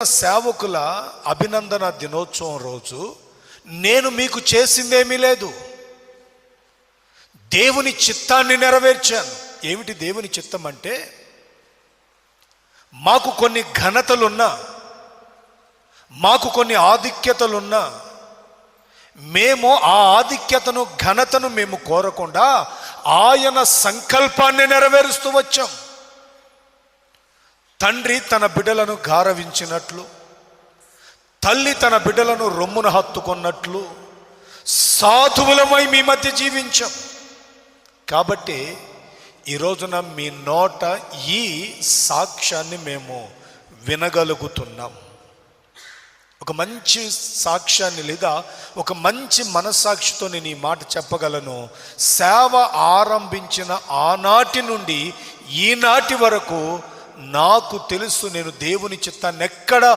సేవకుల అభినందన దినోత్సవం రోజు నేను మీకు చేసిందేమీ లేదు, దేవుని చిత్తాన్ని నెరవేర్చాను. ఏమిటి దేవుని చిత్తం అంటే, మాకు కొన్ని ఘనతలున్నా, మాకు కొన్ని ఆధిక్యతలున్నా, మేము ఆ ఆధిక్యతను ఘనతను మేము కోరకుండా ఆయన సంకల్పాన్ని నెరవేరుస్తూ వచ్చాం. తండ్రి తన బిడ్డలను గారవించినట్లు, తల్లి తన బిడ్డలను రొమ్మున హత్తుకున్నట్లు సాధువులమై మీ మధ్య జీవించాం. కాబట్టి ఈ రోజున మీ నోట ఈ సాక్ష్యాన్ని మేము వినగలుగుతున్నాం. ఒక మంచి సాక్ష్యాన్ని లేదా ఒక మంచి మనస్సాక్షితో నేను ఈ మాట చెప్పగలను. సేవ ఆరంభించిన ఆనాటి నుండి ఈనాటి వరకు నాకు తెలుసు, నేను దేవుని చిత్తాన్ని ఎక్కడ